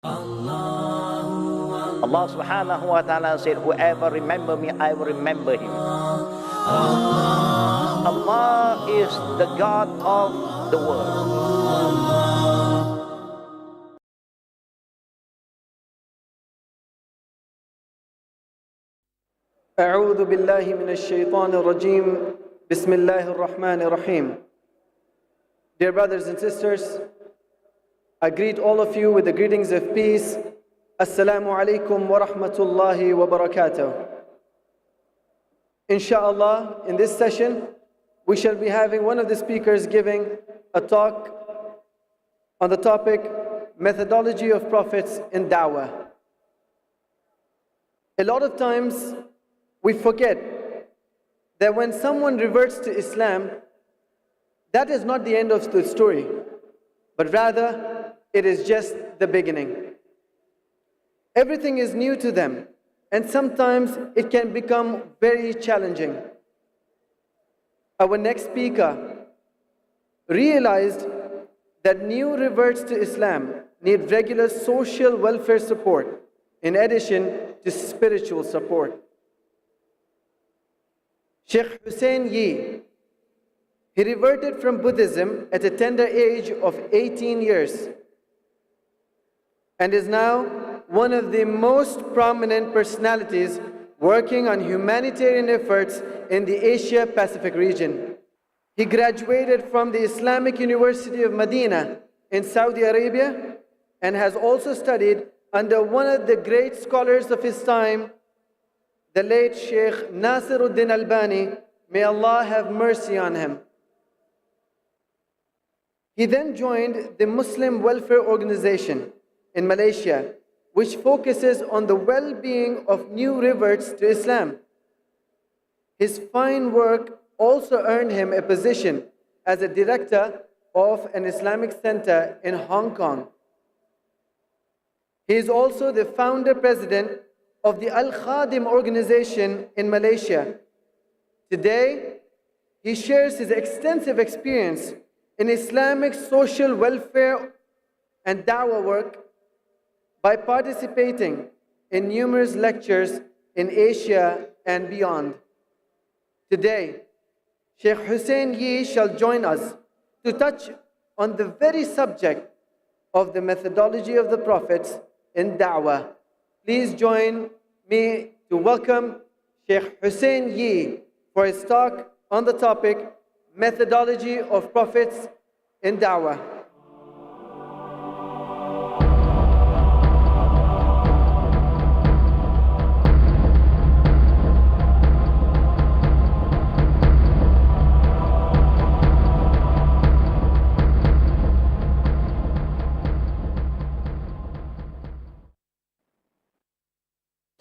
Allah subhanahu wa ta'ala said, whoever remember me, I will remember him. Allah is the God of the world. أعوذ بالله من الشيطان الرجيم بسم الله الرحمن الرحيم. Dear brothers and sisters, I greet all of you with the greetings of peace. Assalamu alaikum wa rahmatullahi wa barakatuh. Inshallah, in this session, we shall be having one of the speakers giving a talk on the topic, methodology of prophets in da'wah. A lot of times, we forget that when someone reverts to Islam, that is not the end of the story, but rather it is just the beginning. Everything is new to them, and sometimes it can become very challenging. Our next speaker realized that new reverts to Islam need regular social welfare support in addition to spiritual support. Sheikh Hussein Yi, he reverted from Buddhism at a tender age of 18 years and is now one of the most prominent personalities working on humanitarian efforts in the Asia-Pacific region. He graduated from the Islamic University of Medina in Saudi Arabia and has also studied under one of the great scholars of his time, the late Sheikh Nasiruddin Albani, may Allah have mercy on him. He then joined the Muslim Welfare Organization in Malaysia, which focuses on the well-being of new reverts to Islam. His fine work also earned him a position as a director of an Islamic center in Hong Kong. He is also the founder-president of the Al-Khadim organization in Malaysia. Today, he shares his extensive experience in Islamic social welfare and da'wah work by participating in numerous lectures in Asia and beyond. Today, Sheikh Hussein Yi shall join us to touch on the very subject of the methodology of the prophets in da'wah. Please join me to welcome Sheikh Hussein Yi for his talk on the topic, methodology of prophets in da'wah.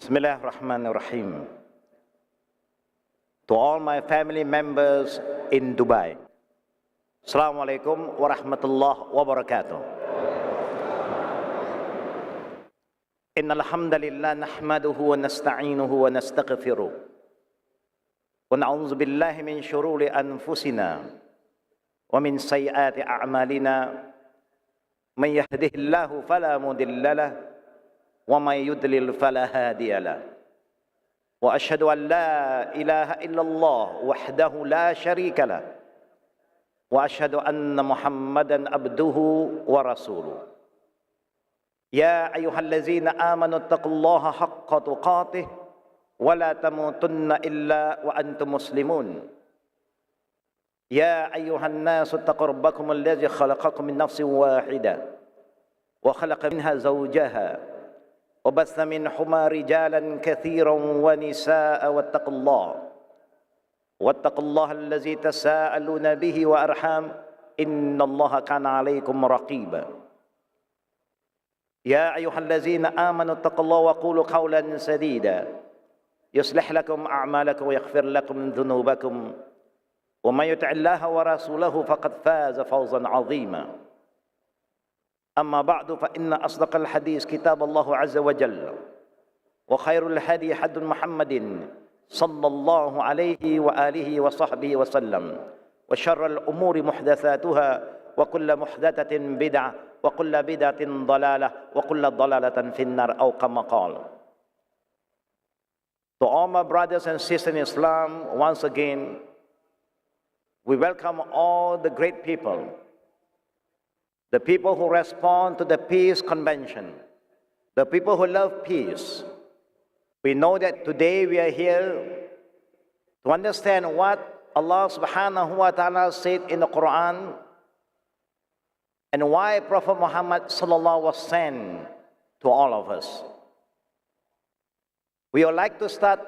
Bismillahirrahmanirrahim. To all my family members in Dubai, Assalamualaikum warahmatullahi wabarakatuh. Innal hamdalillah nahmaduhu wa nasta'inuhu wa nastaghfiruh. Wa na'udzu billahi min shururi anfusina wa min sayyiati a'malina. May yahdihillahu fala mudilla lahu وَمَن يُضْلِلْ فَلَا هَادِيَ لَهُ وَأَشْهَدُ أَن لَّا إِلَٰهَ إِلَّا اللَّهُ وَحْدَهُ لَا شَرِيكَ لَهُ وَأَشْهَدُ أَنَّ مُحَمَّدًا عَبْدُهُ وَرَسُولُهُ يَا أَيُّهَا الَّذِينَ آمَنُوا اتَّقُوا اللَّهَ حَقَّ تُقَاتِهِ وَلَا تَمُوتُنَّ إِلَّا وَأَنتُم مُّسْلِمُونَ يَا أَيُّهَا النَّاسُ اتَّقُوا رَبَّكُمُ الَّذِي خَلَقَكُم من نَّفْسٍ وَاحِدَةٍ وَخَلَقَ مِنْهَا زَوْجَهَا وبث منهما رجالا كثيرا ونساء واتقوا الله الذي تساءلون به وأرحام إن الله كان عليكم رقيبا يا أيها الذين آمنوا اتقوا الله وقولوا قولا سديدا يصلح لكم أعمالكم ويغفر لكم ذنوبكم ومن يطع الله ورسوله فقد فاز فوزا عظيما أما بعد فإن أصدق الحديث كتاب الله عز وجل وخير الهدي هدي محمد صلى الله عليه وآله وصحبه وسلم وشر الأمور محدثاتها وكل محدثة بدعة وكل بدعة ضلالة وكل ضلالة في النار أو كما قال. To all my brothers and sisters in Islam, once again, we welcome all the great people, the people who respond to the Peace Convention, the people who love peace. We know that today we are here to understand what Allah subhanahu wa ta'ala said in the Quran and why Prophet Muhammad sallallahu was sent to all of us. We would like to start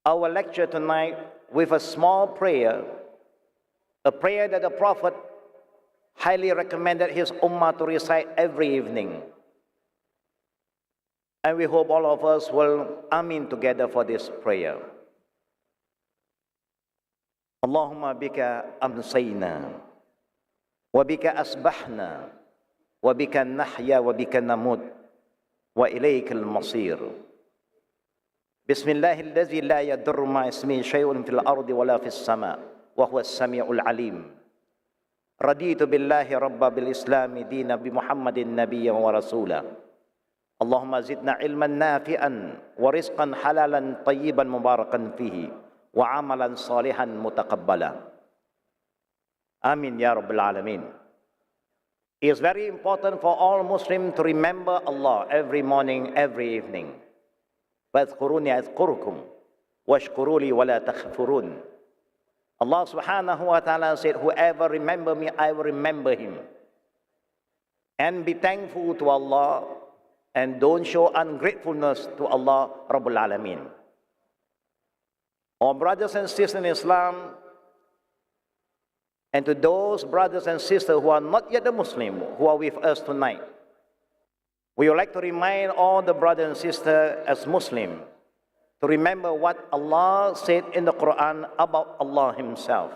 our lecture tonight with a small prayer, a prayer that the Prophet highly recommended his ummah to recite every evening. And we hope all of us will amin together for this prayer. Allahumma bika amsayna, wa bika asbahna, wa bika nahya, wa bika namut, wa ilayka al-masir. Bismillahilladzi la yadurru ma ismihi shay'un fil ardi wa la fis sama', wa huwa as-sami'ul 'alim. Raditu billahi rabba bil islami dina bi Muhammadin nabiyyan wa rasula. Allahumma zidna ilman nafi'an wa rizqan halalan tayyiban mubarakan fihi wa amalan salihan mutaqabbala. Amin ya Rabbal Alameen. It is very important for all Muslims to remember Allah every morning, every evening. فَاذْكُرُونِي أَذْكُرُكُمْ وَاشْكُرُوا لِي وَلَا تَكْفُرُونَ. Allah subhanahu wa ta'ala said, whoever remember me, I will remember him. And be thankful to Allah and don't show ungratefulness to Allah Rabbul Alameen. Our brothers and sisters in Islam, and to those brothers and sisters who are not yet a Muslim, who are with us tonight, we would like to remind all the brothers and sisters as Muslims to remember what Allah said in the Quran about Allah Himself.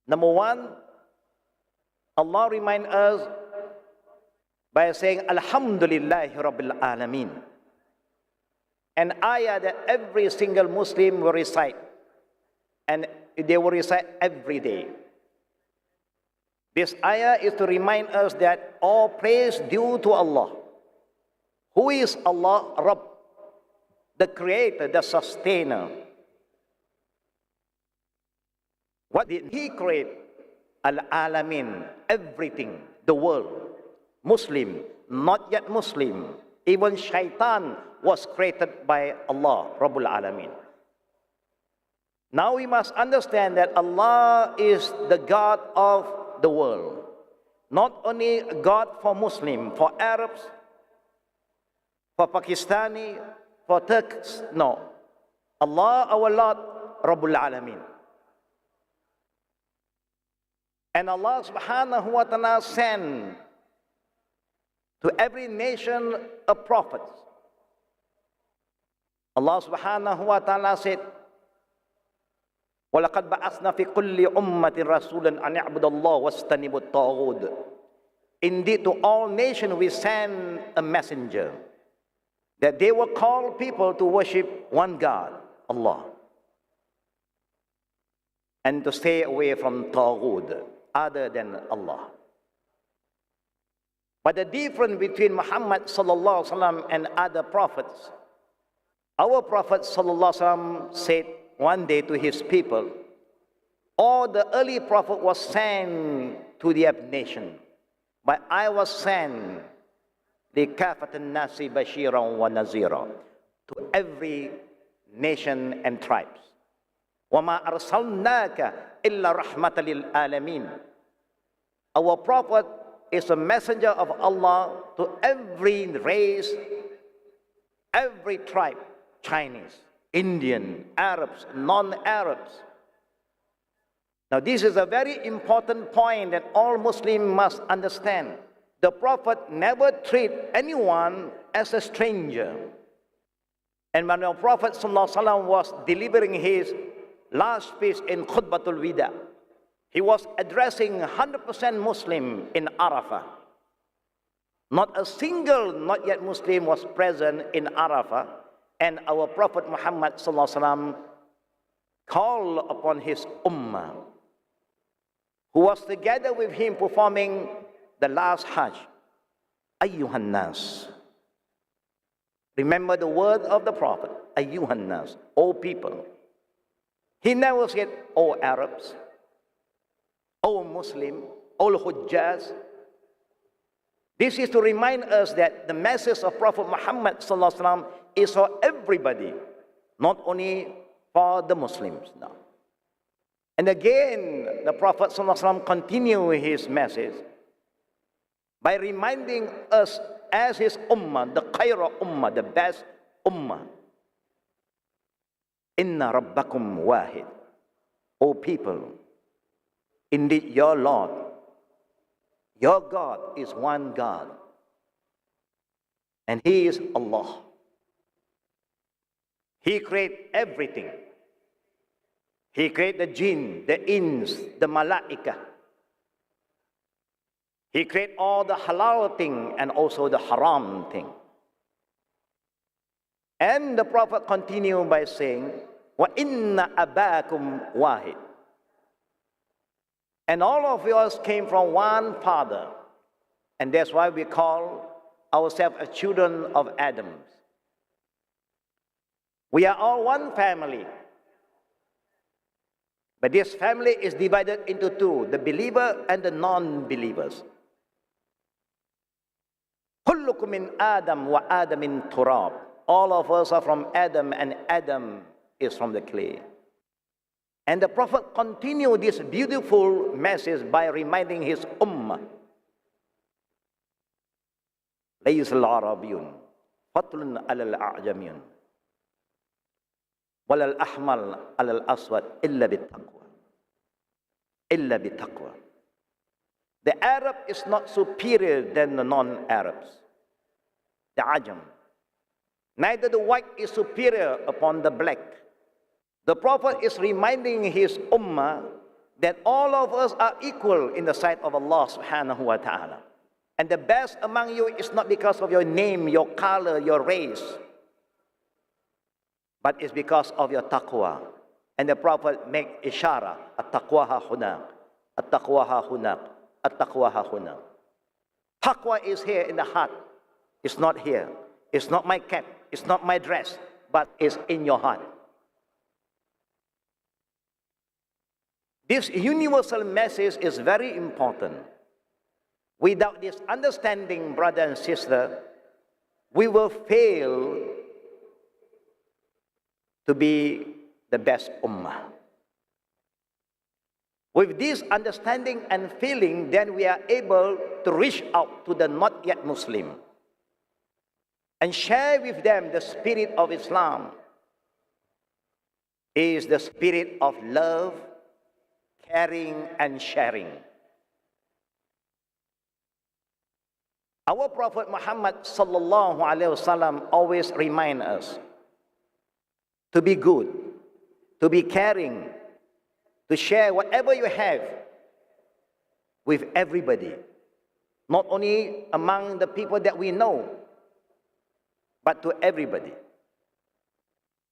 Number one, Allah reminds us by saying, Alhamdulillahi Rabbil Alameen. An ayah that every single Muslim will recite, and they will recite every day. This ayah is to remind us that all praise due to Allah. Who is Allah? Rabb, the creator, the sustainer. What did He create? Al-Alamin, everything, the world. Muslim, not yet Muslim, even shaitan was created by Allah, Rabbul Alameen. Now we must understand that Allah is the God of the world. Not only God for Muslim, for Arabs, for Pakistani, for Turks, no. Allah, our Lord, Rabbul Alameen. And Allah subhanahu wa ta'ala sent to every nation a prophet. Allah subhanahu wa ta'ala said, وَلَقَدْ بَعَثْنَا فِي كُلِّ أُمَّةٍ رَسُولًا أَنِ اعْبُدُوا اللَّهَ وَاجْتَنِبُوا الطَّاغُوتَ. Indeed, to all nations we send a messenger, that they will call people to worship one God, Allah, and to stay away from Taghut, other than Allah. But the difference between Muhammad sallallahu alaihi wasallam and other prophets, our Prophet sallallahu alaihi wasallam said one day to his people, all the early prophet was sent to the nation, but I was sent لِكَافَةِ النَّاسِ بَشِيرًا وَنَذِيرًا, to every nation and tribes. وَمَا أَرْسَلْنَاكَ إِلَّا رَحْمَةً لِلْعَالَمِينَ. Our prophet is a messenger of Allah to every race, every tribe, Chinese, Indian, Arabs, non-Arabs. Now this is a very important point that all Muslims must understand. The Prophet never treated anyone as a stranger. And when the Prophet ﷺ was delivering his last speech in Khutbatul Wida, he was addressing 100% Muslim in Arafah. Not a single not yet Muslim was present in Arafah, and our Prophet Muhammad ﷺ called upon his ummah, who was together with him performing the last Hajj. Ayyuhan nas. Remember the word of the Prophet. Ayyuhan nas. O people. He never said, O Arabs, O Muslim, O Hujjaz. This is to remind us that the message of Prophet Muhammad ﷺ is for everybody, not only for the Muslims now. And again, the Prophet ﷺ continued his message by reminding us as his ummah, the khayra ummah, the best ummah. Inna rabbakum wahid. O people, indeed your Lord, your God is one God. And He is Allah. He created everything. He created the jinn, the ins, the malaika. He created all the halal thing and also the haram thing. And the Prophet continued by saying, Wa inna abakum wahid. And all of us came from one father. And that's why we call ourselves as children of Adam. We are all one family. But this family is divided into two, the believer and the non-believers. Kullukum min Adam wa Adam min turab. All of us are from Adam and Adam is from the clay. And the Prophet continued this beautiful message by reminding his ummah. ليس العربيون فضل على الأعجميون ولا الأحمر على الأسود إلا بالتقوى إلا بالتقوى. The Arab is not superior than the non-Arabs, the Ajam. Neither the white is superior upon the black. The Prophet is reminding his ummah that all of us are equal in the sight of Allah subhanahu wa ta'ala. And the best among you is not because of your name, your color, your race, but it's because of your taqwa. And the Prophet make ishara, at-taqwaha hunaq, at-taqwaha hunaq, at-taqwaha hunaq. Taqwa is here in the heart. It's not here. It's not my cap. It's not my dress, but it's in your heart. This universal message is very important. Without this understanding, brother and sister, we will fail to be the best ummah. With this understanding and feeling, then we are able to reach out to the not yet Muslim and share with them the spirit of Islam. It is the spirit of love, caring and sharing. Our Prophet Muhammad sallallahu alaihi wasallam always remind us to be good, to be caring, to share whatever you have with everybody, not only among the people that we know, but to everybody.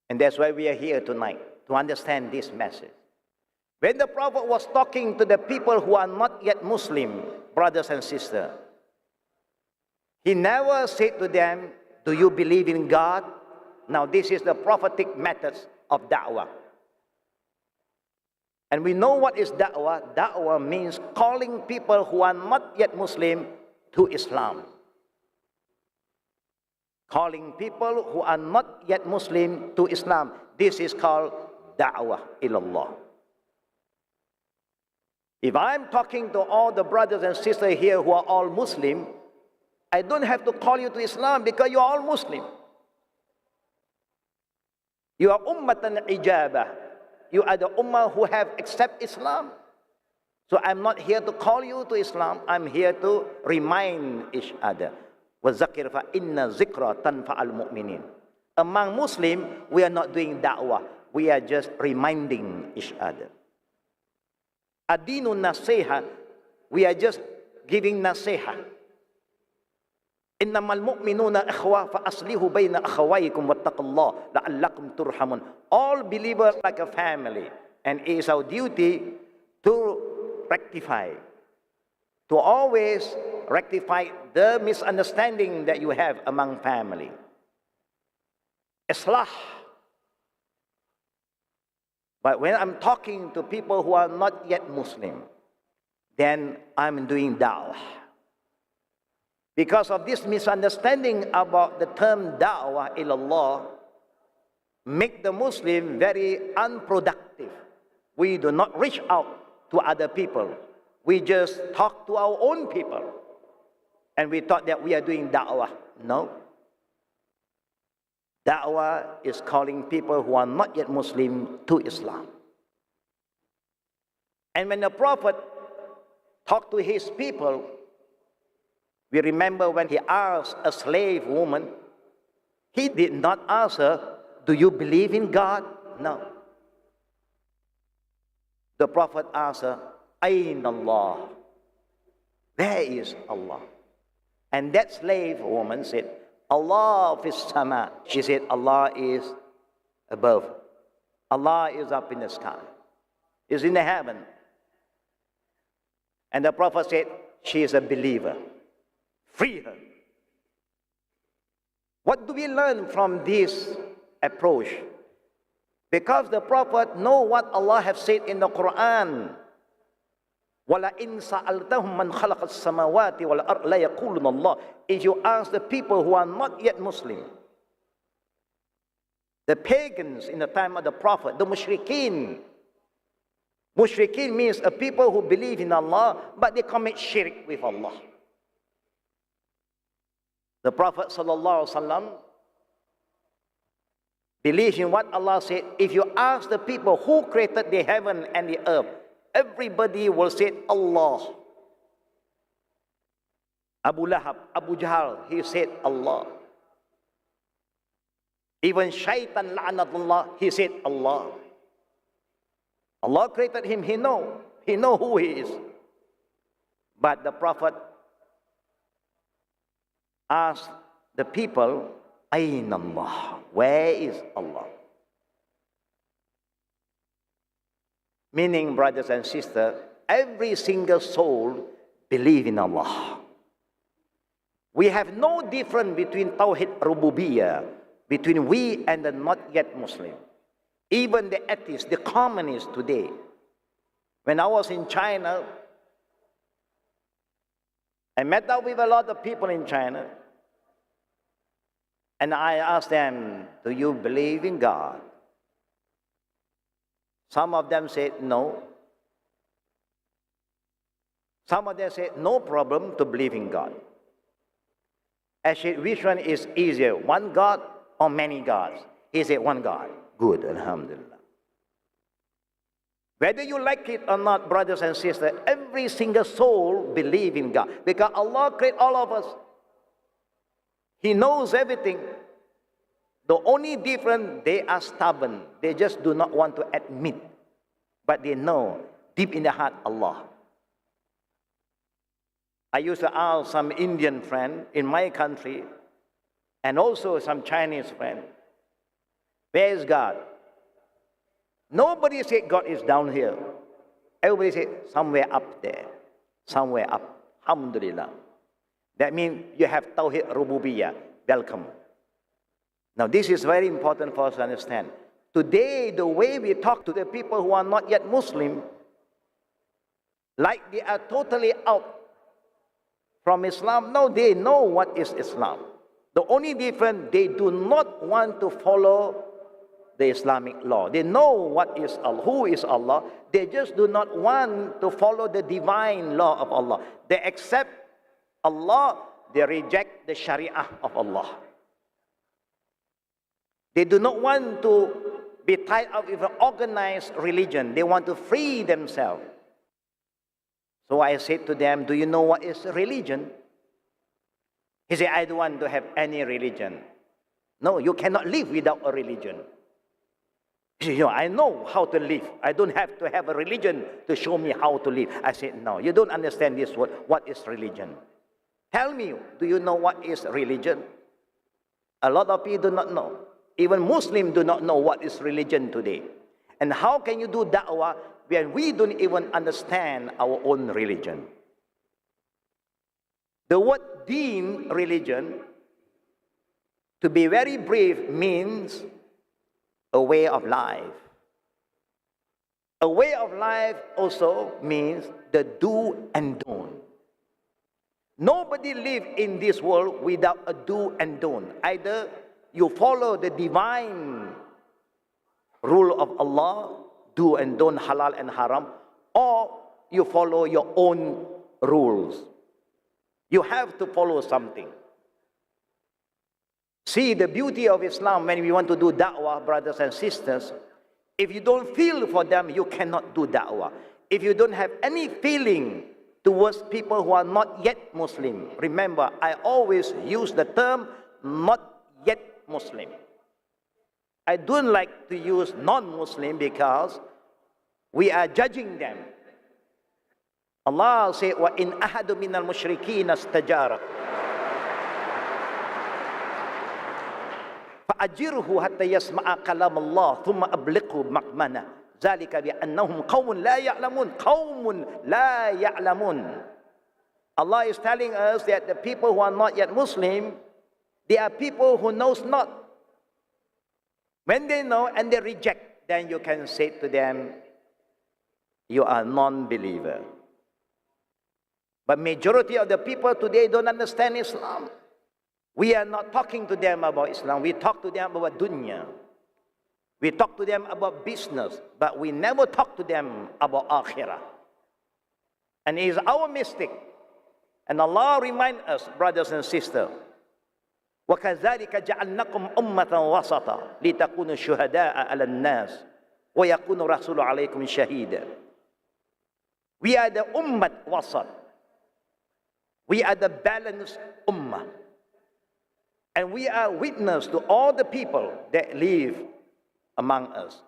And that's why we are here tonight, to understand this message. When the Prophet was talking to the people who are not yet Muslim, brothers and sisters, he never said to them, do you believe in God? Now this is the prophetic methods of da'wah. And we know what is da'wah. Da'wah means calling people who are not yet Muslim to Islam. Calling people who are not yet Muslim to Islam. This is called da'wah ilallah. If I'm talking to all the brothers and sisters here who are all Muslim, I don't have to call you to Islam because you are all Muslim. You are ummatan ijabah. You are the ummah who have accepted Islam. So I'm not here to call you to Islam. I'm here to remind each other. وَذَكِّرْ فَإِنَّ ذِكْرَ تَنْفَعَ الْمُؤْمِنِينَ. Among Muslims, we are not doing da'wah. We are just reminding each other. Adinu nasiha. We are just giving nasiha. إنما المؤمنون إخوة فأصلحوا بين أخويكم واتقوا الله لعلكم ترحمون. All believers like a family, and it is our duty to rectify, to always rectify the misunderstanding that you have among family. Islah. But when I'm talking to people who are not yet Muslim, then I'm doing da'wah. Because of this misunderstanding about the term da'wah ilallah, make the Muslim very unproductive. We do not reach out to other people. We just talk to our own people. And we thought that we are doing da'wah. No. Da'wah is calling people who are not yet Muslim to Islam. And when the Prophet talked to his people, we remember when he asked a slave woman, he did not ask her, do you believe in God? No. The Prophet asked her, Ayn Allah? Where is Allah? And that slave woman said, Allah fis sama. She said, Allah is above. Allah is up in the sky. Is in the heaven. And the Prophet said, she is a believer. Free her. What do we learn from this approach? Because the Prophet know what Allah have said in the Quran. وَلَئِن سَأَلْتَهُمْ مَنْ خَلَقَ السَّمَاوَاتِ وَالْأَرْضَ لَيَقُولُنَ اللَّهُ. If you ask the people who are not yet Muslim, the pagans in the time of the Prophet, the mushrikeen. Mushrikeen means a people who believe in Allah, but they commit shirk with Allah. The Prophet sallallahu alaihi wasallam believes in what Allah said. If you ask the people who created the heaven and the earth, everybody will say Allah. Abu Lahab, Abu Jahl, he said Allah. Even Shaitan la'anatullah, he said Allah. Allah created him, he know who he is. But the Prophet asked the people, Ayn Allah? Where is Allah? Meaning, brothers and sisters, every single soul believes in Allah. We have no difference between Tawhid Rububiyyah, between we and the not yet Muslim. Even the atheists, the communists today. When I was in China, I met up with a lot of people in China. And I asked them, do you believe in God? Some of them said no. Some of them said no problem to believe in God. I said, which one is easier, one God or many gods? He said, one God. Good, alhamdulillah. Whether you like it or not, brothers and sisters, every single soul believes in God. Because Allah created all of us. He knows everything. The only difference, they are stubborn. They just do not want to admit. But they know, deep in their heart, Allah. I used to ask some Indian friend in my country, and also some Chinese friend, where is God? Nobody said God is down here. Everybody said somewhere up there. Somewhere up. Alhamdulillah. That means you have Tawhid Rububiyyah. Welcome. Now this is very important for us to understand. Today, the way we talk to the people who are not yet Muslim, like they are totally out from Islam. No, they know what is Islam. The only difference, they do not want to follow the Islamic law. They know what is Allah, who is Allah. They just do not want to follow the divine law of Allah. They accept Allah, they reject the Sharia of Allah. They do not want to be tied up with an organized religion. They want to free themselves. So I said to them, do you know what is religion? He said, I don't want to have any religion. No, you cannot live without a religion. He said, I know how to live. I don't have to have a religion to show me how to live. I said, no, you don't understand this word. What is religion? Tell me, do you know what is religion? A lot of people do not know. Even Muslims do not know what is religion today. And how can you do da'wah when we don't even understand our own religion. The word deen, religion, to be very brief, means a way of life. A way of life also means the do and don't. Nobody lives in this world without a do and don't. Either you follow the divine rule of Allah, do and don't, halal and haram, or you follow your own rules. You have to follow something. See the beauty of Islam when we want to do da'wah, brothers and sisters. If you don't feel for them, you cannot do da'wah. If you don't have any feeling towards people who are not yet Muslim, remember, I always use the term not yet Muslim. I don't like to use non-Muslim because we are judging them. Allah said, وَإِنْ أَحَدٌ مِنَ الْمُشْرِكِينَ اسْتَجَارَكَ فَأَجِرْهُ حَتَّى يَسْمَعَ كَلَامَ اللَّهِ ثُمَّ أَبْلِغْهُ مَأْمَنَهُ ذَلِكَ بِأَنَّهُمْ قَوْمٌ لَا يَعْلَمُونَ قَوْمٌ لَا يَعْلَمُونَ. Allah is telling us that the people who are not yet Muslim, they are people who knows not. When they know and they reject, then you can say to them, you are non-believer. But majority of the people today don't understand Islam. We are not talking to them about Islam. We talk to them about dunya. We talk to them about business, but we never talk to them about akhirah. And it is our mistake. And Allah reminds us, brothers and sisters, وَكَذَلِكَ جَعَلْنَكُمْ أُمَّةً وَسَطًا لِتَكُونُوا شُهَدَاءَ عَلَى النَّاسِ وَيَكُونُ الرَّسُولُ عَلَيْكُمْ شَهِيدًا. We are the ummat wasat. We are the balanced ummah. And we are witness to all the people that live among us.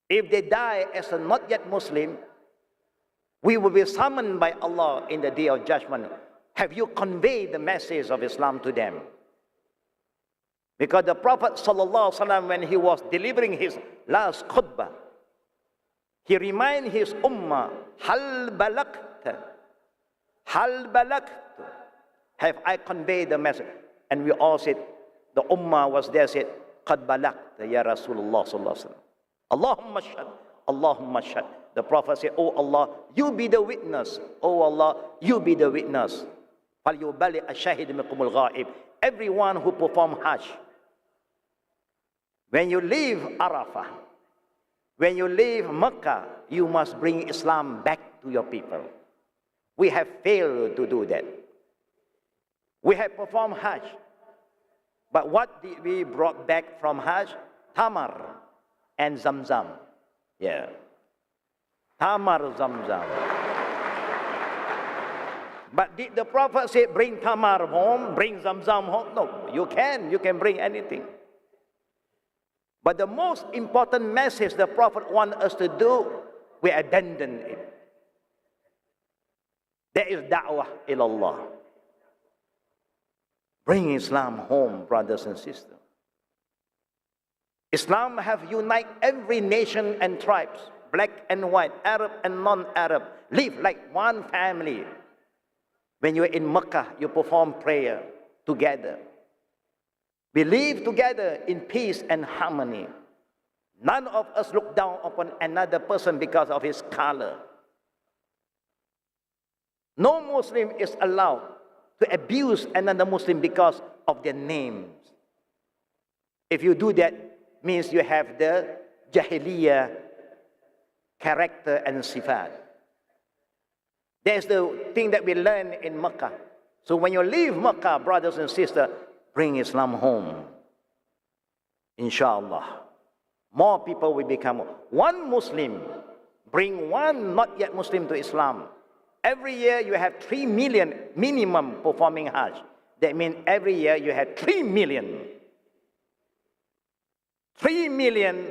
If they die as a not yet Muslim, we will be summoned by Allah in the day of judgment. Have you conveyed the message of Islam to them? Because the Prophet ﷺ, when he was delivering his last khutbah, he reminded his ummah, Hal balagta? Hal balagta? Have I conveyed the message? And we all said, the ummah was there, said, Qad balagta ya Rasulullah sallallahu alaihi wasallam. Allahumma shahad, Allahumma shahad. The Prophet said, oh Allah, you be the witness. Oh Allah, you be the witness. فَلْيُبَلِّغْ الشَّاهِدُ مِنكُمُ الْغَائِبِ. Everyone who perform Hajj, when you leave Arafah, when you leave Mecca, you must bring Islam back to your people. We have failed to do that. We have performed Hajj, but what did we brought back from Hajj? Tamar and Zamzam. Yeah. Tamar, Zamzam. But did the Prophet say, bring Tamar home, bring Zamzam home? No, you can bring anything. But the most important message the Prophet wants us to do, we abandon it. That is da'wah ilallah. Bring Islam home, brothers and sisters. Islam have united every nation and tribes, black and white, Arab and non-Arab, live like one family. When you're in Mecca, you perform prayer together. We live together in peace and harmony. None of us look down upon another person because of his color. No Muslim is allowed to abuse another Muslim because of their names. If you do that, means you have the Jahiliyyah character and sifat. That's the thing that we learn in Mecca. So when you leave Mecca, brothers and sisters, bring Islam home. Inshallah. More people will become one Muslim. Bring one not yet Muslim to Islam. Every year you have 3 million minimum performing Hajj. That means every year you have 3 million. 3 million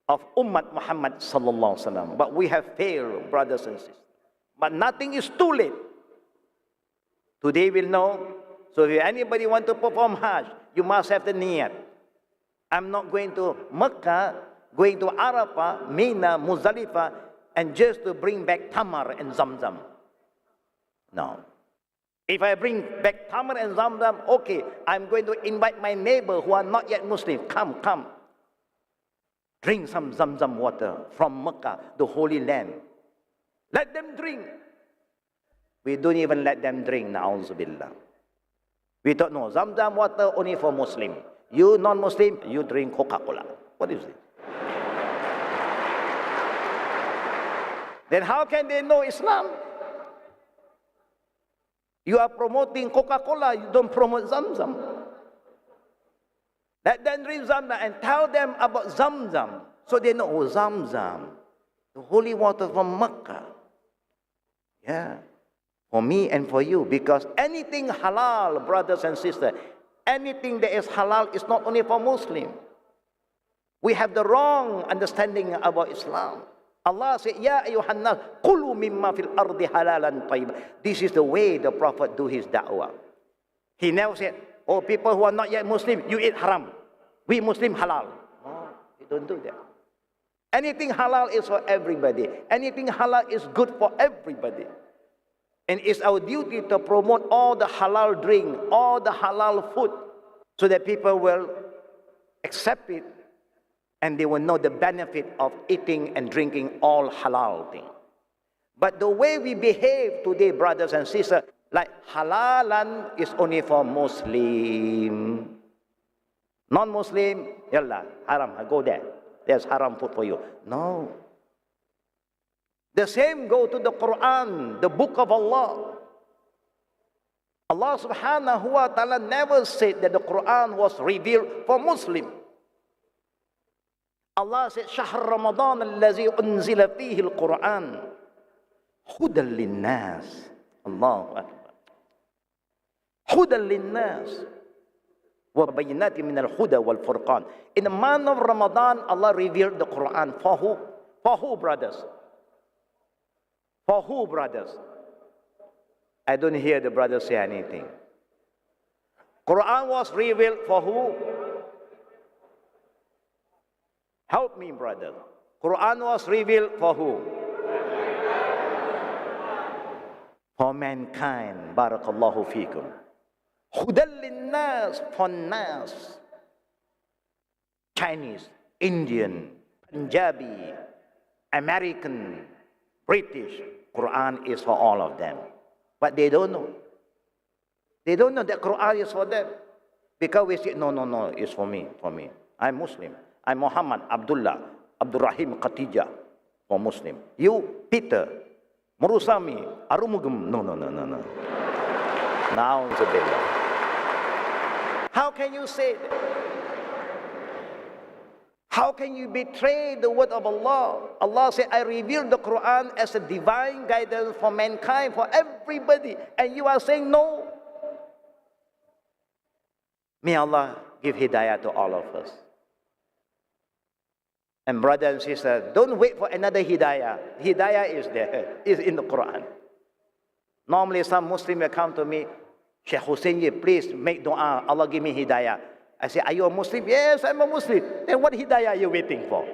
of Ummat Muhammad sallallahu alaihi wasallam. But we have failed, brothers and sisters. But nothing is too late. Today we'll know. So if anybody want to perform Hajj, you must have the niyat. I'm not going to Mecca going to Arafah, Mina, Muzdalifah, and just to bring back tamar and zamzam. No. If I bring back tamar and zamzam, okay, I'm going to invite my neighbor who are not yet Muslim. Come. Drink some zamzam water from Mecca, the Holy Land. Let them drink. We don't even let them drink, na'udzubillah. We don't know. Zamzam water only for Muslim. You non-Muslim, you drink Coca-Cola. What is it? Then how can they know Islam? You are promoting Coca-Cola, you don't promote Zamzam. Let them drink Zamzam and tell them about Zamzam. So they know, oh, Zamzam, the holy water from Mecca. Yeah, for me and for you. Because anything halal, brothers and sisters, anything that is halal is not only for Muslims. We have the wrong understanding about Islam. Allah said, Ya ayyuhan nas, kulu mimma fil ardi halalan tayyib. This is the way the Prophet do his da'wah. He never said, oh, people who are not yet Muslim, you eat haram. We Muslim halal. No, you don't do that. Anything halal is for everybody. Anything halal is good for everybody. And it's our duty to promote all the halal drink, all the halal food, so that people will accept it and they will know the benefit of eating and drinking all halal things. But the way we behave today, brothers and sisters, like halalan is only for Muslim. Non-Muslim, yallah, haram, go there. There's haram food for you. No. The same go to the Quran, the book of Allah. Allah subhanahu wa ta'ala never said that the Quran was revealed for Muslim. Allah said, Shahr Ramadan allazi unzila fihi al-Quran hudan linnas. Allahu Akbar. Hudan linnas. Wa bayyinatin min al-huda wal-furqan. In the month of Ramadan, Allah revealed the Quran. For who? For who, brothers? For who, brothers? I don't hear the brothers say anything. Quran was revealed for who? Help me, brother. Quran was revealed for who? For mankind. Barakallahu fikum. Hudan linnas, for nas. Chinese, Indian, Punjabi, American, British. Quran is for all of them. But they don't know. They don't know that Quran is for them. Because we say, no, it's for me. I'm Muslim. I'm Muhammad, Abdullah, Abdul Rahim, Khatijah, for Muslim. You, Peter, Murusami, Arumugum. No. Now, how can you say that? How can you betray the word of Allah? Allah said, I revealed the Quran as a divine guidance for mankind, for everybody. And you are saying no. May Allah give hidayah to all of us. And brother and sister, don't wait for another hidayah. Hidayah is there, is in the Quran. Normally some Muslim will come to me, Sheikh Hussein, please make dua, Allah give me hidayah. I say, are you a Muslim? Yes, I'm a Muslim. Then what hidayah are you waiting for?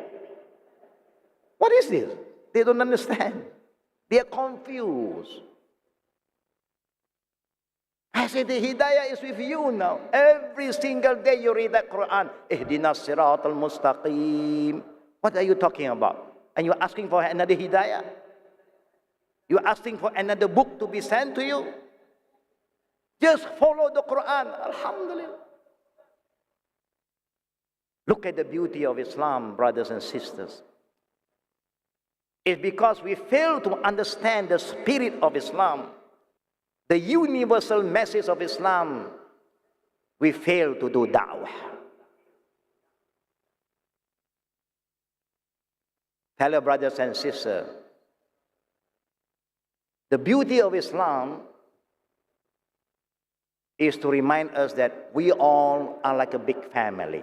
What is this? They don't understand. They are confused. I say the hidayah is with you now. Every single day you read that Quran. Ihdina sirat al-mustaqim. What are you talking about? And you're asking for another hidayah? You're asking for another book to be sent to you? Just follow the Quran. Alhamdulillah. Look at the beauty of Islam, brothers and sisters. It's because we fail to understand the spirit of Islam, the universal message of Islam. We fail to do da'wah. Hello, brothers and sisters. The beauty of Islam is to remind us that we all are like a big family.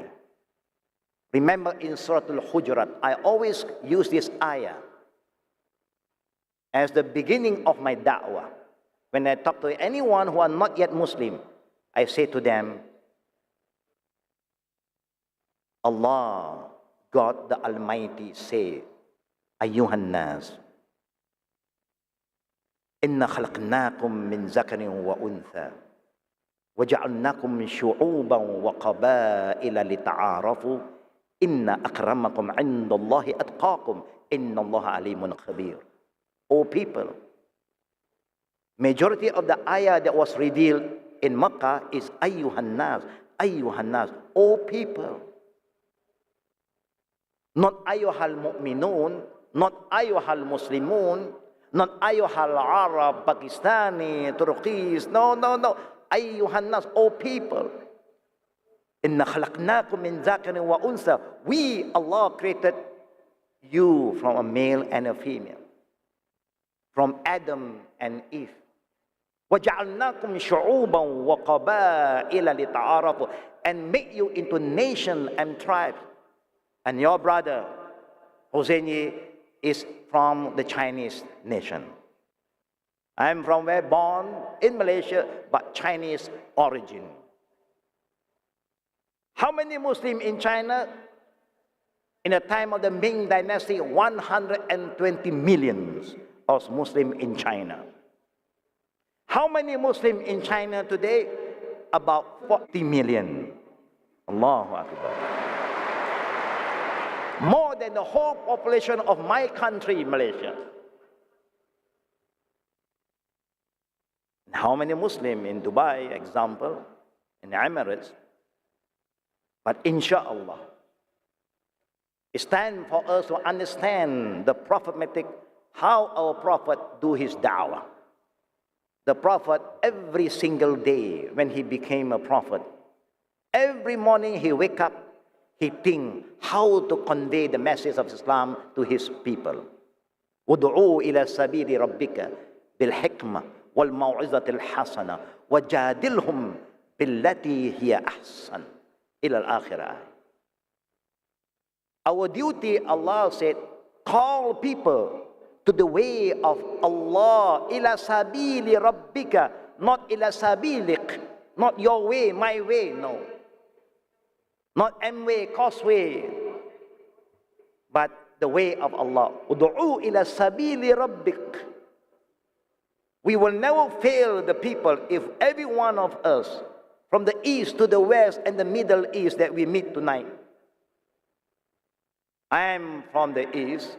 Remember in Surah Al-Hujurat, I always use this ayah as the beginning of my da'wah. When I talk to anyone who are not yet Muslim, I say to them, Allah God the Almighty say, Ayyuhan nas, inna khalaqnakum min zakarin wa untha, وجعلناكم شعوبا وقبائل لتعارفوا إن أكرمكم عند الله أتقاكم إن الله عليم خبير. O people, majority of the ayah that was revealed in Makkah is Ayyuhan nas, Ayyuhan nas, O people. Not Ayyuhal Mu'minun, not Ayyuhal Muslimun, not Ayyuhal Arab, Pakistani, Turkis, no. Ayyuhan nas, O people. Inna khalaqnakum min zakarin wa unsa. We, Allah, created you from a male and a female, from Adam and Eve. وَجَعَلْنَاكُمْ شُعُوبًا وَقَبَائِلَ لِتَعَارَفُوا, and make you into nation and tribes. And your brother, Hosseini, is from the Chinese nation. I'm from where? Born in Malaysia, but Chinese origin. How many Muslims in China? In the time of the Ming Dynasty, 120 million of Muslims in China. How many Muslims in China today? About 40 million. Allahu Akbar. More than the whole population of my country, Malaysia. How many Muslims in Dubai, example, in the Emirates? But inshallah, it's time for us to understand the prophetic, how our Prophet do his da'wah. The Prophet, every single day when he became a Prophet, every morning he wake up, he think how to convey the message of Islam to his people. وَدُعُوا إِلَى سَبِيلِ رَبِّكَ بِالْحِكْمَةِ وَالْمَوْعِظَةِ الْحَسَنَةِ وَجَادِلْهُمْ بِالَّتِي هِيَ أَحْسَنُ إِلَى الْآخِرَةِ. Our duty, Allah said, call people to the way of Allah, ila sabili rabbika, not ila sabilik, not your way, my way, no. Not M-way, causeway, but the way of Allah. Udu'u ila sabili rabbik. We will never fail the people if every one of us, from the east to the west and the Middle East that we meet tonight. I am from the east.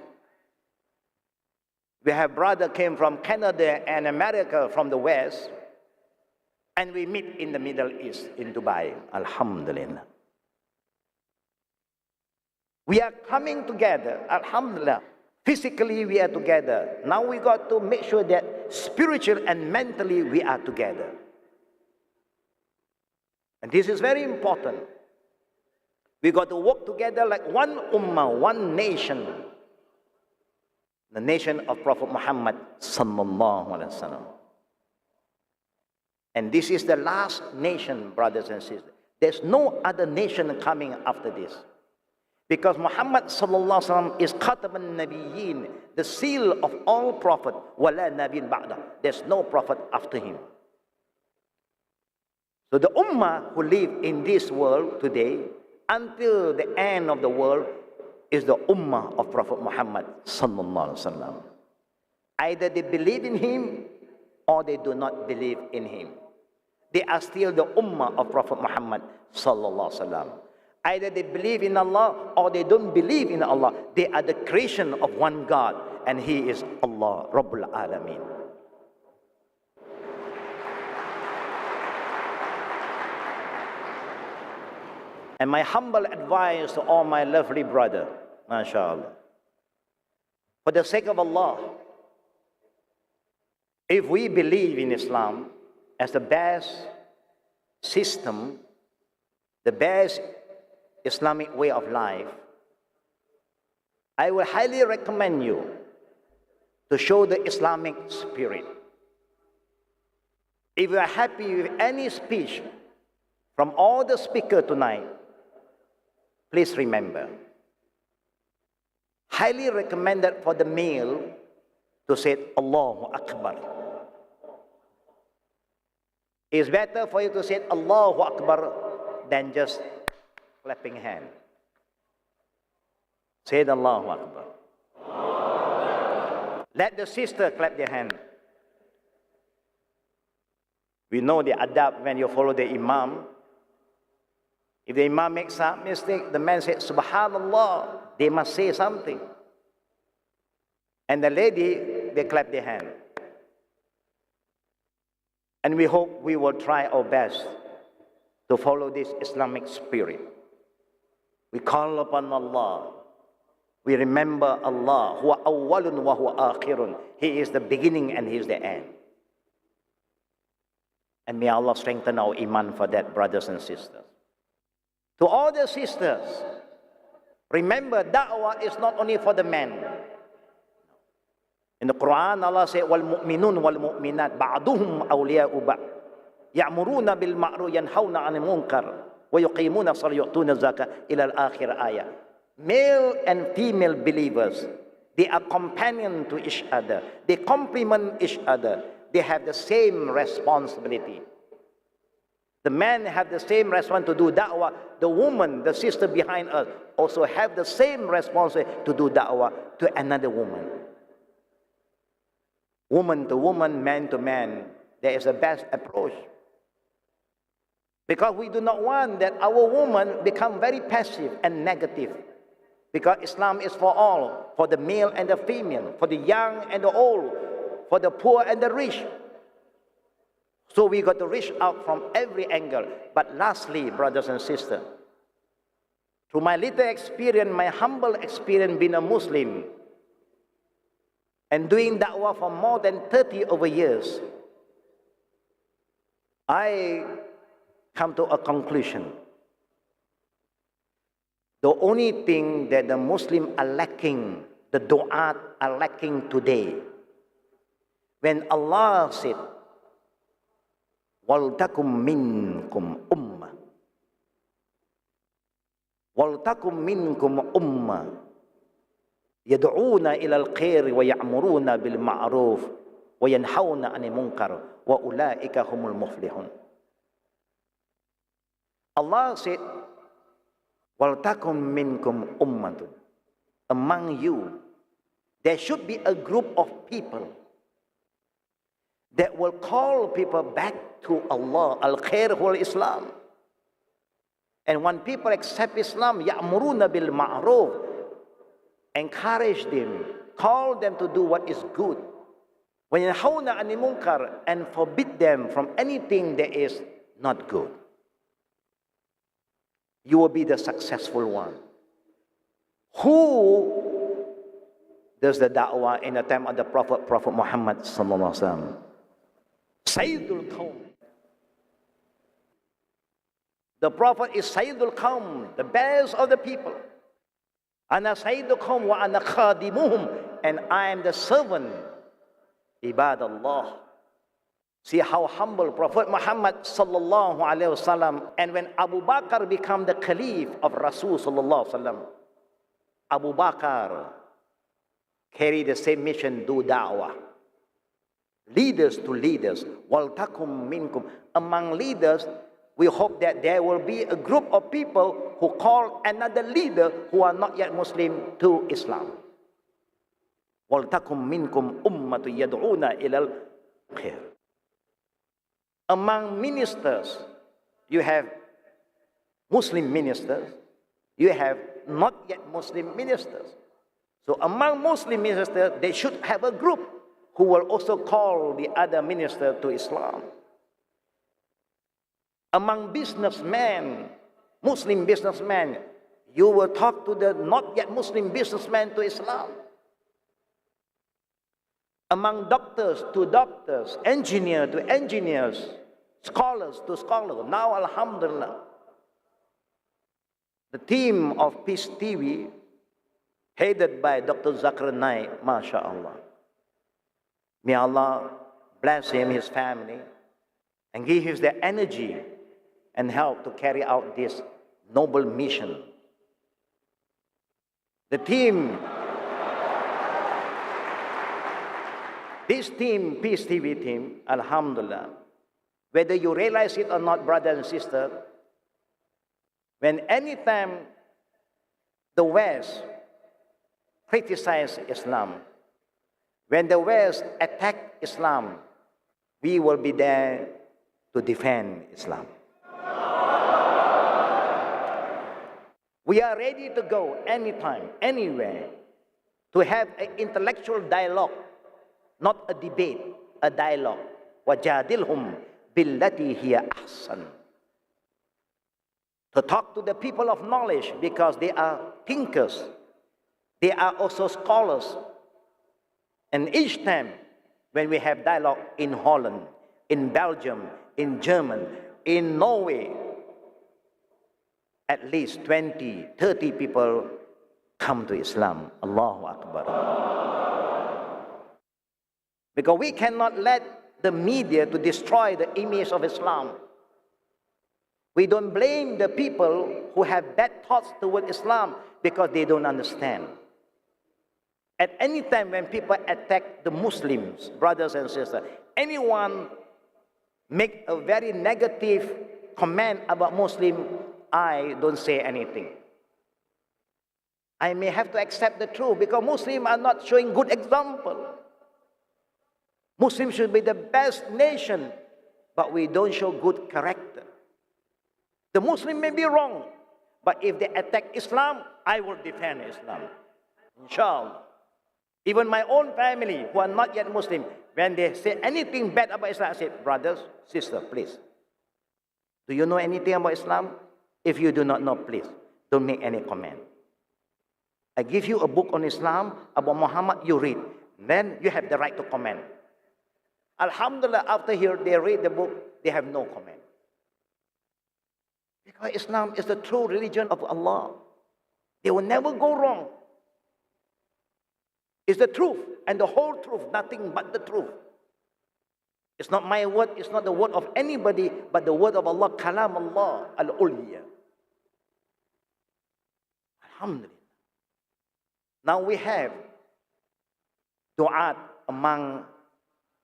We have brother came from Canada and America from the west. And we meet in the Middle East, in Dubai. Alhamdulillah. We are coming together, alhamdulillah. Physically we are together. Now we got to make sure that spiritually and mentally we are together. And this is very important. We got to work together like one ummah, one nation. The nation of Prophet Muhammad sallallahu alaihi wasallam. And this is the last nation, brothers and sisters. There's no other nation coming after this. Because Muhammad sallallahu alaihi wasallam is khataman nabiyyin, the seal of all prophets. Wala nabiyyun ba'da. There's no prophet after him. So the ummah who live in this world today, until the end of the world, is the ummah of Prophet Muhammad sallallahu alaihi wasallam. Either they believe in him or they do not believe in him. They are still the ummah of Prophet Muhammad sallallahu alaihi wasallam. Either they believe in Allah or they don't believe in Allah. They are the creation of one God, and He is Allah Rabbul Alameen. And my humble advice to all my lovely brother, mashallah, for the sake of Allah, if we believe in Islam as the best system, the best Islamic way of life, I will highly recommend you to show the Islamic spirit. If you are happy with any speech from all the speakers tonight, please remember, highly recommended for the male to say Allahu Akbar. It's better for you to say Allahu Akbar than just clapping hand. Say Allahu Akbar. Let the sister clap their hand. We know the adab when you follow the imam. If the imam makes a mistake, the man says, Subhanallah, they must say something. And the lady, they clap their hand. And we hope we will try our best to follow this Islamic spirit. We call upon Allah. We remember Allah. Huwa awwalun wa huwa akhirun. He is the beginning and He is the end. And may Allah strengthen our iman for that, brothers and sisters. To all the sisters, remember da'wah is not only for the men. In the Quran, Allah said, وَالْمُؤْمِنُونَ وَالْمُؤْمِنَاتِ بَعْضُهُمْ أَوْلِيَاءُ بَعْضٍ يَأْمُرُونَ بِالْمَعْرُوفِ يَنْهَوْنَ عَنِ الْمُنكَرِ وَيُقِيمُونَ الصَّلَاةَ وَيُؤْتُونَ الزَّكَاةَ إِلَى الْآخِرِ آيَةِ. Male and female believers, they are companion to each other. They complement each other. They have the same responsibility. The men have the same responsibility to do da'wah. The woman, the sister behind us, also have the same responsibility to do da'wah to another woman. Woman to woman, man to man, there is a best approach. Because we do not want that our woman become very passive and negative. Because Islam is for all, for the male and the female, for the young and the old, for the poor and the rich. So we got to reach out from every angle. But lastly, brothers and sisters, through my little experience, my humble experience being a Muslim, and doing da'wah for more than 30 over years, I come to a conclusion. The only thing that the Muslims are lacking, the du'at are lacking today, when Allah said, وَلْتَكُمْ مِنْكُمْ أُمَّةٌ وَلْتَكُمْ مِنْكُمْ أُمَّةٌ يدعون إلى الخير ويأمرون بالمعروف وينهون عن المنكر وأولئك هم المفلحون. Allah said, وَلْتَكُمْ مِنْكُمْ أُمَّةٌ. Among you, there should be a group of people that will call people back to Allah, al-khair wal Islam. And when people accept Islam, يأمرون بالمعروف, encourage them, call them to do what is good. وَيَنْهَوْنَ عَنِ الْمُنكَرِ, and forbid them from anything that is not good. You will be the successful one. Who does the da'wah in the time of the Prophet Muhammad sallallahu alaihi wasallam? Sayyidul Qawm. The Prophet is Sayyidul Qawm, the best of the people. Ana sayyidukum wa ana khadimuhum, and I am the servant. Ibadallah. See how humble Prophet Muhammad sallallahu alaihi wasallam. And when Abu Bakr became the Caliph of Rasul sallallahu alaihi wasallam, Abu Bakr carried the same mission, do da'wah. Leaders to leaders. Waltakum minkum. Among leaders, we hope that there will be a group of people who call another leader who are not yet Muslim to Islam. وَلْتَكُمْ مِنْكُمْ أُمَّةٌ يَدْعُونَ إِلَى الْخَيْرِ. Among ministers, you have Muslim ministers, you have not yet Muslim ministers. So among Muslim ministers, they should have a group who will also call the other minister to Islam. Among businessmen, Muslim businessmen, you will talk to the not yet Muslim businessmen to Islam. Among doctors to doctors, engineer to engineers, scholars to scholars. Now, alhamdulillah, the team of Peace TV, headed by Dr. Zakir Naik, mashallah. May Allah bless him, his family, and give him the energy and help to carry out this noble mission. The team, this team, Peace TV team, alhamdulillah, whether you realize it or not, brother and sister, when anytime the West criticize Islam. When the West attack Islam, we will be there to defend Islam. We are ready to go anytime, anywhere, to have an intellectual dialogue, not a debate, a dialogue. وَجَادِلْهُمْ بِالَّتِي هِيَ أَحْسَنُ. To talk to the people of knowledge, because they are thinkers. They are also scholars. And each time when we have dialogue in Holland, in Belgium, in Germany, in Norway, at least 20, 30 people come to Islam. Allahu Akbar. Because we cannot let the media to destroy the image of Islam. We don't blame the people who have bad thoughts toward Islam because they don't understand. At any time when people attack the Muslims, brothers and sisters, anyone make a very negative comment about Muslim, I don't say anything. I may have to accept the truth because Muslims are not showing good example. Muslims should be the best nation, but we don't show good character. The Muslim may be wrong, but if they attack Islam, I will defend Islam. Inshallah. Even my own family, who are not yet Muslim, when they say anything bad about Islam, I say, brothers, sisters, please. Do you know anything about Islam? If you do not know, please, don't make any comment. I give you a book on Islam, about Muhammad, you read. Then you have the right to comment. Alhamdulillah, after here they read the book, they have no comment. Because Islam is the true religion of Allah. They will never go wrong. It's the truth and the whole truth, nothing but the truth. It's not my word, it's not the word of anybody, but the word of Allah, Kalam Allah al-Ulya. Alhamdulillah. Now we have du'at among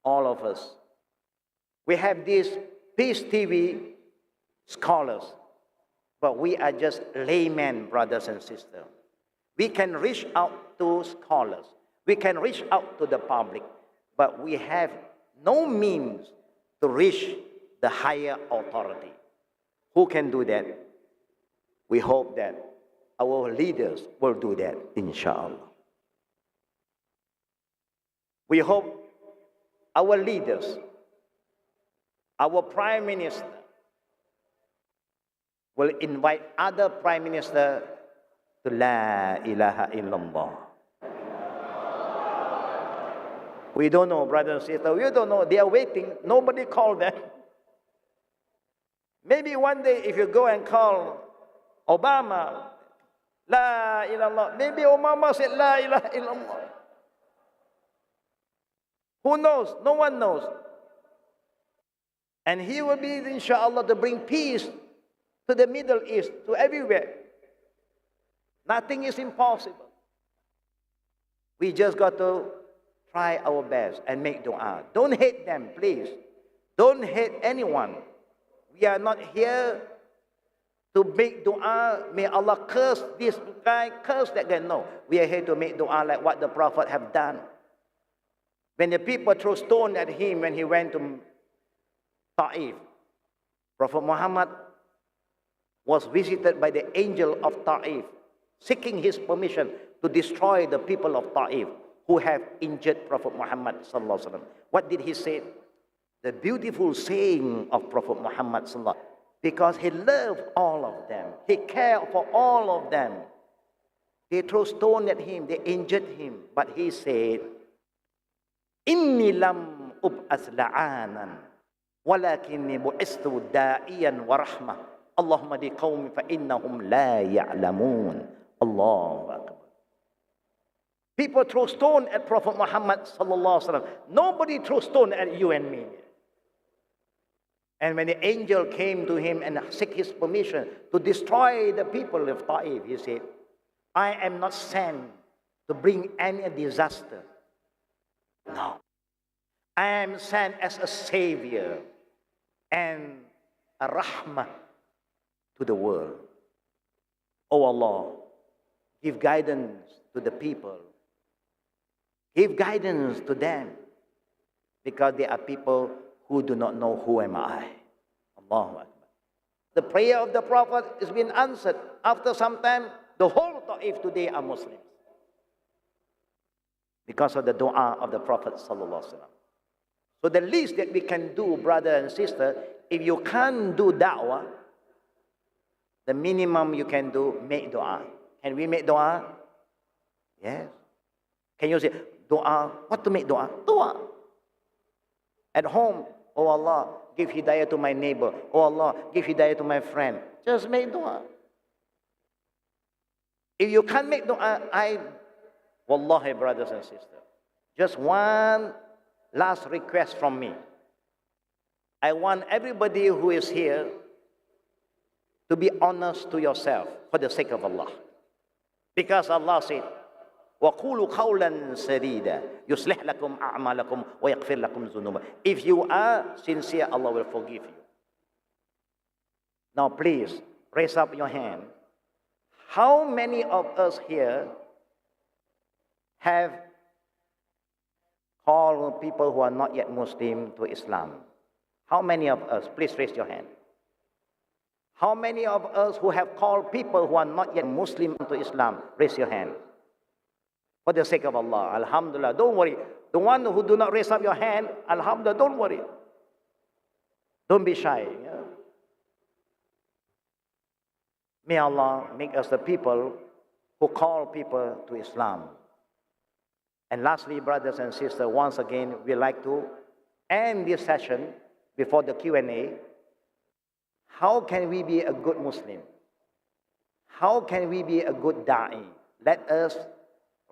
all of us. We have these Peace TV scholars, but we are just laymen, brothers and sisters. We can reach out to scholars. We can reach out to the public, but we have no means to reach the higher authority. Who can do that? We hope that our leaders will do that, inshallah. We hope our leaders, our prime minister, will invite other prime minister to La ilaha illallah. We don't know, brothers and sisters. We don't know. They are waiting. Nobody called them. Maybe one day, if you go and call Obama, La ilallah. Maybe Obama said La ilaha illallah. Who knows? No one knows. And he will be, inshallah, to bring peace to the Middle East, to everywhere. Nothing is impossible. We just got to try our best and make dua. Don't hate them, please. Don't hate anyone. We are not here to make dua. May Allah curse this guy, curse that guy. No. We are here to make dua like what the Prophet have done. When the people threw stone at him when he went to Ta'if, Prophet Muhammad was visited by the angel of Ta'if, seeking his permission to destroy the people of Ta'if who have injured Prophet Muhammad sallallahu alaihi wasallam. What did he say? The beautiful saying of Prophet Muhammad sallallahu alaihi wasallam, because he loved all of them, he cared for all of them. They threw stone at him, they injured him, but he said, "Inni lam ub'as la'anan, walakinni bu'istu da'iyan wa rahmah. Allahumma di qawmi fa innahum la ya'lamun." Allahu Akbar. People throw stone at Prophet Muhammad sallallahu alaihi wasallam. Nobody threw stone at you and me. And when the angel came to him and seek his permission to destroy the people of Ta'if, he said, "I am not sent to bring any disaster. No. I am sent as a savior and a rahmah to the world. Oh Allah, give guidance to the people Give guidance to them, because they are people who do not know who am I. Allahu Akbar. The prayer of the Prophet is being answered. After some time, the whole Ta'if today are Muslims, because of the dua of the Prophet sallallahu alaihi wasallam. So the least that we can do, brother and sister, if you can't do da'wah, the minimum you can do, make dua. Can we make dua? Yes. Can you say, dua? What to make dua? Dua. At home, oh Allah, give hidayah to my neighbor. Oh Allah, give hidayah to my friend. Just make dua. If you can't make dua, wallahi, brothers and sisters, just one last request from me. I want everybody who is here to be honest to yourself for the sake of Allah. Because Allah said, وَقُولُوا قَوْلًا سَدِيدًا يُصْلِحْ لَكُمْ أَعْمَالَكُمْ وَيَغْفِرْ لَكُمْ ذُنُوبًا. If you are sincere, Allah will forgive you. Now please, raise up your hand. How many of us here have called people who are not yet Muslim to Islam? How many of us? Please raise your hand. How many of us who have called people who are not yet Muslim to Islam? Raise your hand. For the sake of Allah, alhamdulillah, don't worry. The one who do not raise up your hand, alhamdulillah, don't worry. Don't be shy. Yeah? May Allah make us the people who call people to Islam. And lastly, brothers and sisters, once again, we like to end this session before the Q&A. How can we be a good Muslim? How can we be a good da'i? Let us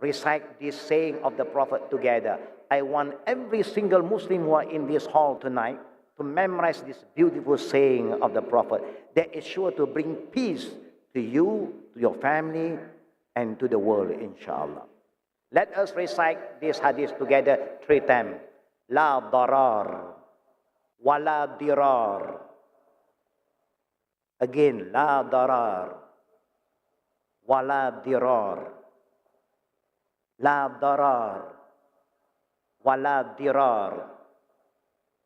recite this saying of the Prophet together. I want every single Muslim who are in this hall tonight to memorize this beautiful saying of the Prophet that is sure to bring peace to you, to your family, and to the world, inshallah. Let us recite this hadith together 3 times. La darar, wala dirar. Again, la darar, wala dirar. La darar, wala dirar.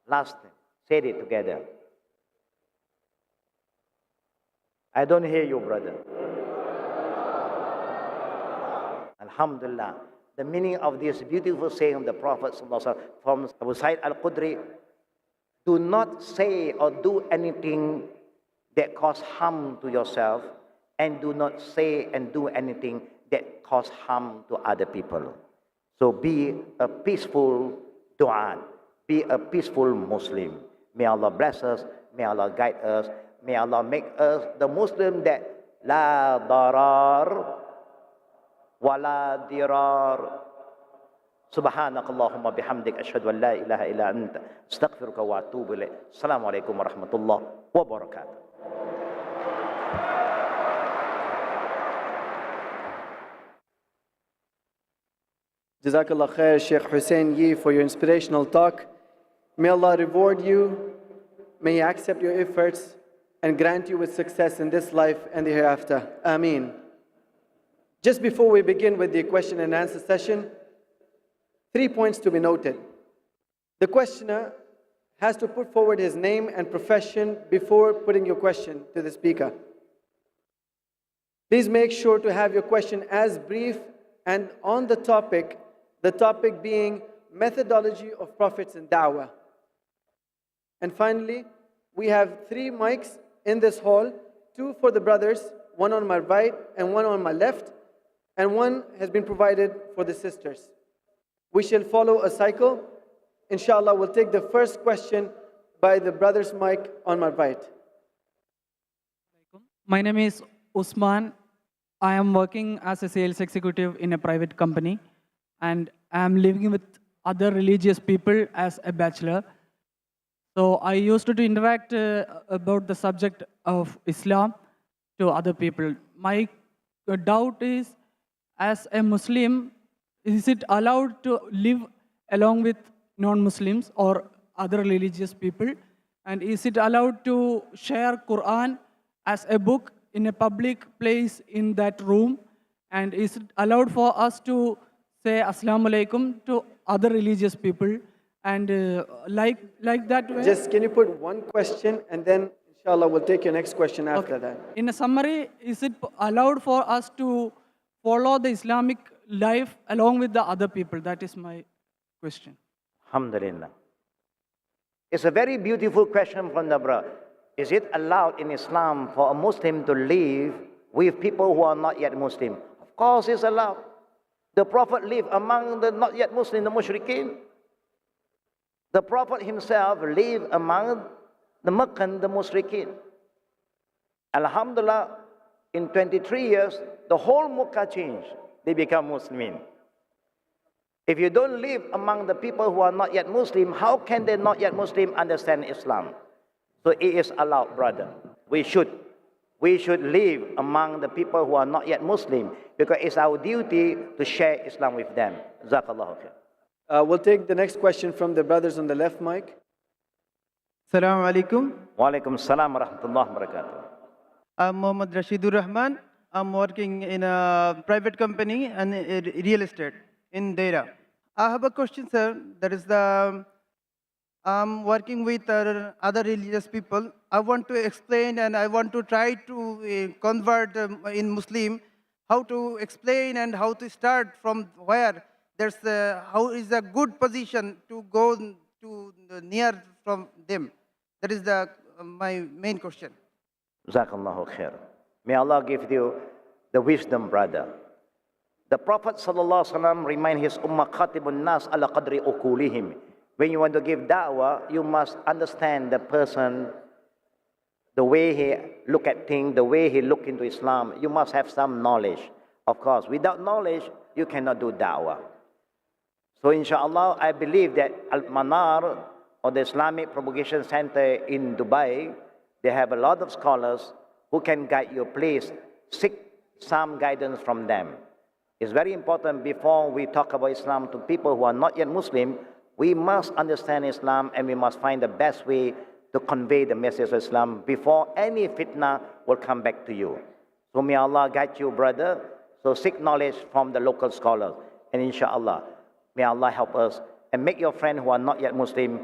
Last time, say it together. I don't hear you, brother. Alhamdulillah. The meaning of this beautiful saying of the Prophet from Abu Sa'id al-Khudri, do not say or do anything that cause harm to yourself, and do not say and do anything that cause harm to other people. So be a peaceful du'a. Be a peaceful Muslim. May Allah bless us. May Allah guide us. May Allah make us the Muslim that la darar wala dirar. Subhanakallahumma bihamdik ashhadu an la ilaha illa anta astaghfiruka wa atubu ilayk. Assalamu alaikum warahmatullahi wabarakatuh. Jazakallah khair, Sheikh Hussein Yi, for your inspirational talk. May Allah reward you. May He accept your efforts and grant you with success in this life and the hereafter. Ameen. Just before we begin with the question and answer session, 3 points to be noted. The questioner has to put forward his name and profession before putting your question to the speaker. Please make sure to have your question as brief and on the topic being methodology of prophets in da'wah. And finally, we have 3 mics in this hall, 2 for the brothers, 1 on my right and 1 on my left, and 1 has been provided for the sisters. We shall follow a cycle. Inshallah, we'll take the first question by the brother's mic on my right. My name is Usman. I am working as a sales executive in a private company, and I am living with other religious people as a bachelor. So I used to interact about the subject of Islam to other people. My doubt is, as a Muslim, is it allowed to live along with non-Muslims or other religious people? And is it allowed to share Quran as a book in a public place in that room? And is it allowed for us to say Assalamu alaikum to other religious people, and like that way. Just can you put one question and then inshallah we'll take your next question after Okay. that. In a summary, is it allowed for us to follow the Islamic life along with the other people? That is my question. Alhamdulillah. It's a very beautiful question from the brother. Is it allowed in Islam for a Muslim to live with people who are not yet Muslim? Of course it's allowed. The Prophet lived among the not yet Muslim, the mushrikeen. The Prophet himself lived among the Meccan, the mushrikeen. Alhamdulillah, in 23 years, the whole Makkah changed. They become Muslimin. If you don't live among the people who are not yet Muslim, how can they not yet Muslim understand Islam? So it is allowed, brother. We should live among the people who are not yet Muslim because it's our duty to share Islam with them. Jazakallahu khair. We'll take the next question from the brothers on the left mic. Assalamu alaikum. Wa alaikum salam wa rahmatullahi wa barakatuh. I'm Mohammad Rashidur Rahman. I'm working in a private company and real estate in Deira. I have a question, sir. That is I'm working with other religious people. I want to explain and I want to try to convert in Muslim, how to explain and how to start from where how is a good position to go to near from them. That is my main question. Jazakallahu khair. May Allah give you the wisdom, brother. The Prophet ﷺ remind his ummah, khatibun nas ala qadri ukulihim. When you want to give da'wah, you must understand the person, the way he look at things, the way he look into Islam. You must have some knowledge. Of course, without knowledge, you cannot do da'wah. So inshallah, I believe that Al-Manar, or the Islamic Propagation Center in Dubai, they have a lot of scholars who can guide you. Please seek some guidance from them. It's very important before we talk about Islam to people who are not yet Muslim, we must understand Islam and we must find the best way to convey the message of Islam before any fitna will come back to you. So may Allah guide you, brother. So seek knowledge from the local scholars. And inshallah, may Allah help us and make your friend who are not yet Muslim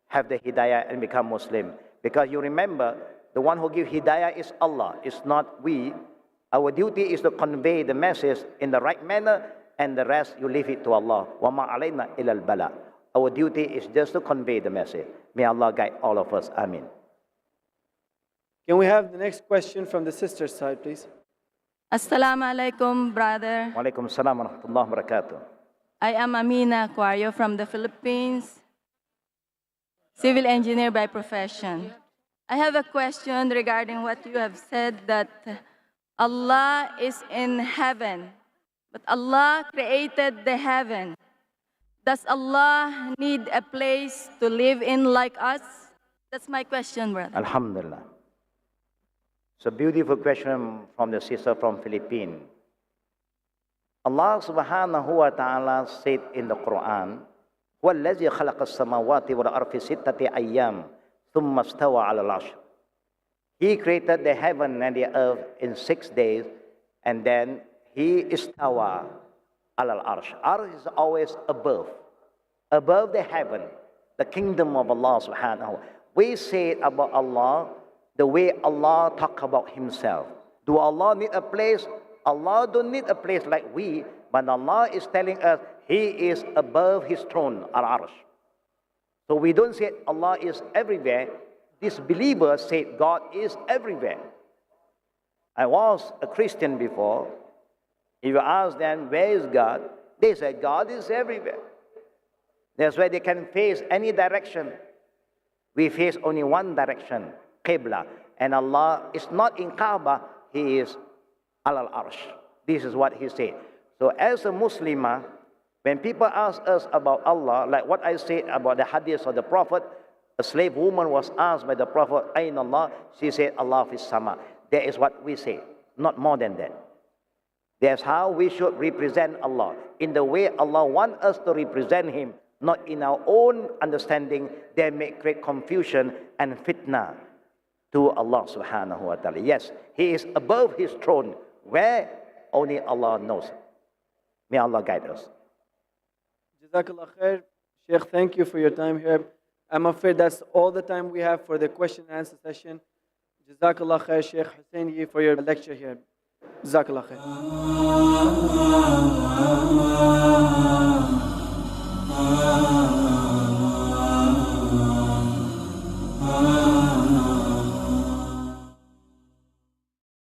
have the hidayah and become Muslim. Because you remember, the one who gives hidayah is Allah, it's not we. Our duty is to convey the message in the right manner, and the rest you leave it to Allah. وَمَا عَلَيْنَا إِلَى الْبَلَاءِ. Our duty is just to convey the message. May Allah guide all of us. Ameen. Can we have the next question from the sister's side, please? Assalamu alaikum, brother. Wa alaikum salam wa rahmatullahi wa barakatuh. I am Amina Aquario from the Philippines, civil engineer by profession. I have a question regarding what you have said that Allah is in heaven, but Allah created the heaven. Does Allah need a place to live in like us? That's my question, brother. Alhamdulillah. It's a beautiful question from the sister from Philippines. Allah subhanahu wa ta'ala said in the Quran, وَالَّذِي خَلَقَ السَّمَاوَاتِ وَالْأَرْضَ فِي سِتَّةِ أَيَّامٍ ثُمَّ اسْتَوَى عَلَى الْعَرْشِ. He created the heaven and the earth in 6 days, and then He istawa ala al-arsh. Arsh is always above the heaven, the kingdom of Allah subhanahu wa ta'ala. We say about Allah the way Allah talk about Himself. Do Allah need a place? Allah don't need a place like we, but Allah is telling us He is above His throne, al-arsh. So we don't say Allah is everywhere. Disbelievers say God is everywhere. I was a Christian before. If you ask them, where is God? They say God is everywhere. That's why they can face any direction. We face only one direction, Qibla. And Allah is not in Kaaba, He is al-arsh. This is what He said. So as a Muslimah, when people ask us about Allah, like what I said about the hadith of the Prophet, a slave woman was asked by the Prophet, Ayn Allah? She said, Allah is sama. That is what we say, not more than that. That's how we should represent Allah, in the way Allah wants us to represent Him, not in our own understanding that may create confusion and fitna to Allah subhanahu wa ta'ala. Yes, He is above His throne, where only Allah knows. May Allah guide us. Jazakallah khair. Sheikh, thank you for your time here. I'm afraid that's all the time we have for the question and answer session. Jazakallah khair, Sheikh Husseini, for your lecture here. Jazakallah khair.